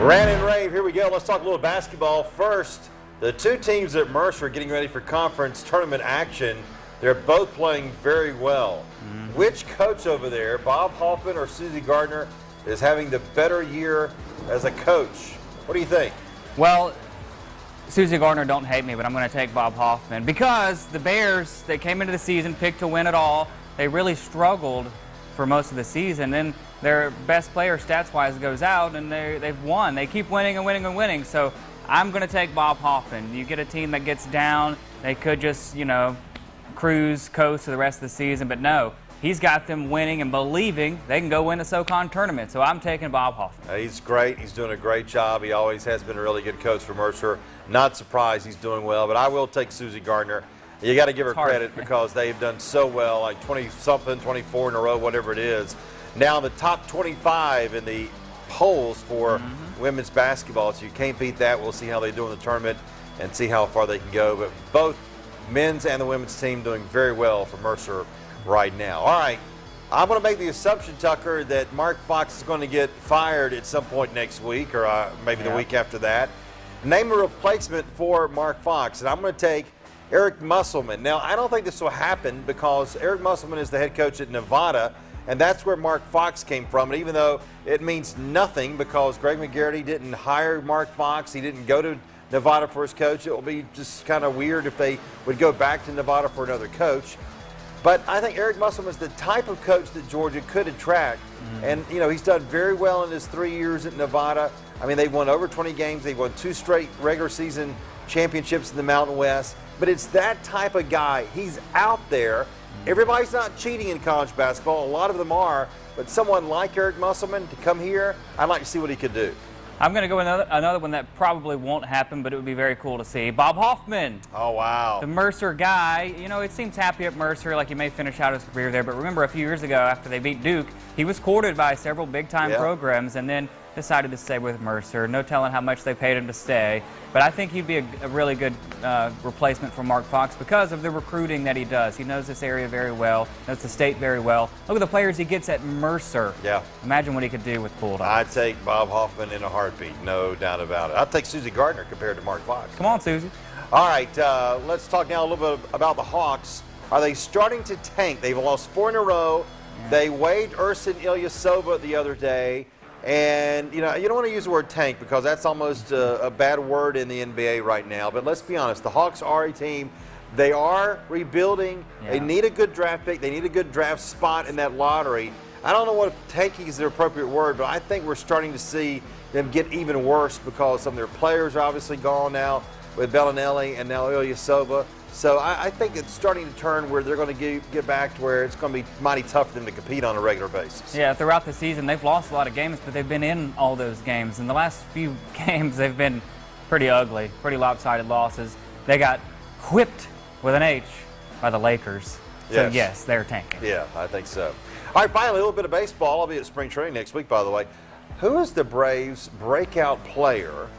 Rant and Rave, here we go. Let's talk a little basketball. First, the two teams at Mercer are getting ready for conference tournament action. They're both playing very well. Which coach over there, Bob Hoffman or Susie Gardner, is having the better year as a coach? What do you think? Well, Susie Gardner, don't hate me, but I'm going to take Bob Hoffman because the Bears, they came into the season picked to win it all. They really struggled for most of the season. Then their best player stats-wise goes out, and they've won. They keep winning and winning and winning. So I'm going to take Bob Hoffman. You get a team that gets down, they could just, cruise, coast to the rest of the season, but no. He's got them winning and believing they can go win the SoCon tournament. So I'm taking Bob Hoffman. He's great. He's doing a great job. He always has been a really good coach for Mercer. Not surprised he's doing well, but I will take Susie Gardner. You got to give her credit because they've done so well, like 20-something, 24 in a row, whatever it is. Now the top 25 in the polls for women's basketball, so you can't beat that. We'll see how they do in the tournament and see how far they can go. But both men's and the women's team doing very well for Mercer right now. All right, I'm going to make the assumption, Tucker, that Mark Fox is going to get fired at some point next week or maybe the week after that. Name a replacement for Mark Fox, and I'm going to take Eric Musselman. Now, I don't think this will happen because Eric Musselman is the head coach at Nevada, and that's where Mark Fox came from. And even though it means nothing because Greg McGarity didn't hire Mark Fox, he didn't go to Nevada for his coach, it will be just kind of weird if they would go back to Nevada for another coach. But I think Eric Musselman is the type of coach that Georgia could attract. And, he's done very well in his 3 years at Nevada. I mean, they've won over 20 games. They've won 2 straight regular season championships in the Mountain West. But it's that type of guy. He's out there. Everybody's not cheating in college basketball. A lot of them are. But someone like Eric Musselman to come here, I'd like to see what he could do. I'm going to go another one that probably won't happen, but it would be very cool to see. Bob Hoffman. Oh, wow. The Mercer guy. It seems happy at Mercer, like he may finish out his career there. But remember, a few years ago, after they beat Duke, he was courted by several big-time programs and then decided to stay with Mercer. No telling how much they paid him to stay. But I think he'd be a really good replacement for Mark Fox because of the recruiting that he does. He knows this area very well, knows the state very well. Look at the players he gets at Mercer. Yeah. Imagine what he could do with Bulldogs. I'd take Bob Hoffman in a heartbeat, no doubt about it. I'd take Susie Gardner compared to Mark Fox. Come on, Susie. All right, let's talk now a little bit about the Hawks. Are they starting to tank? They've lost 4 in a row. Yeah. They waived Ursin Ilyasova the other day. And, you don't want to use the word tank because that's almost a bad word in the NBA right now. But let's be honest, the Hawks are a team. They are rebuilding. Yeah. They need a good draft pick. They need a good draft spot in that lottery. I don't know what tanking is the appropriate word, but I think we're starting to see them get even worse because some of their players are obviously gone now with Bellinelli and now Ilyasova. So I think it's starting to turn where they're going to get back to where it's going to be mighty tough for them to compete on a regular basis. Yeah, throughout the season, they've lost a lot of games, but they've been in all those games. In the last few games, they've been pretty ugly, pretty lopsided losses. They got whipped with an H by the Lakers. So, yes, they're tanking. Yeah, I think so. All right, finally, a little bit of baseball. I'll be at spring training next week, by the way. Who is the Braves' breakout player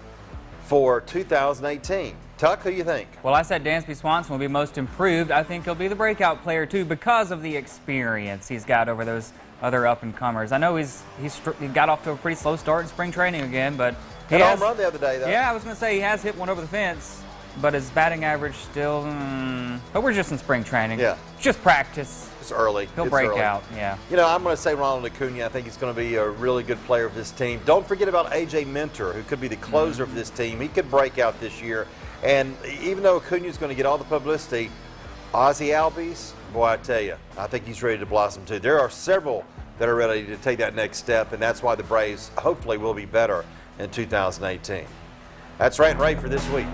for 2018? Tuck, who do you think? Well, I said Dansby Swanson will be most improved. I think he'll be the breakout player, too, because of the experience he's got over those other up-and-comers. I know he got off to a pretty slow start in spring training again, but he had a home run the other day, though. Yeah, I was going to say he has hit one over the fence, but his batting average still, but we're just in spring training. Yeah. Just practice. It's early. He'll break out, yeah. I'm going to say Ronald Acuna. I think he's going to be a really good player for this team. Don't forget about A.J. Minter, who could be the closer for this team. He could break out this year. And even though Acuna's going to get all the publicity, Ozzie Albies, boy, I tell you, I think he's ready to blossom too. There are several that are ready to take that next step, and that's why the Braves hopefully will be better in 2018. That's Rant and Rave for this week.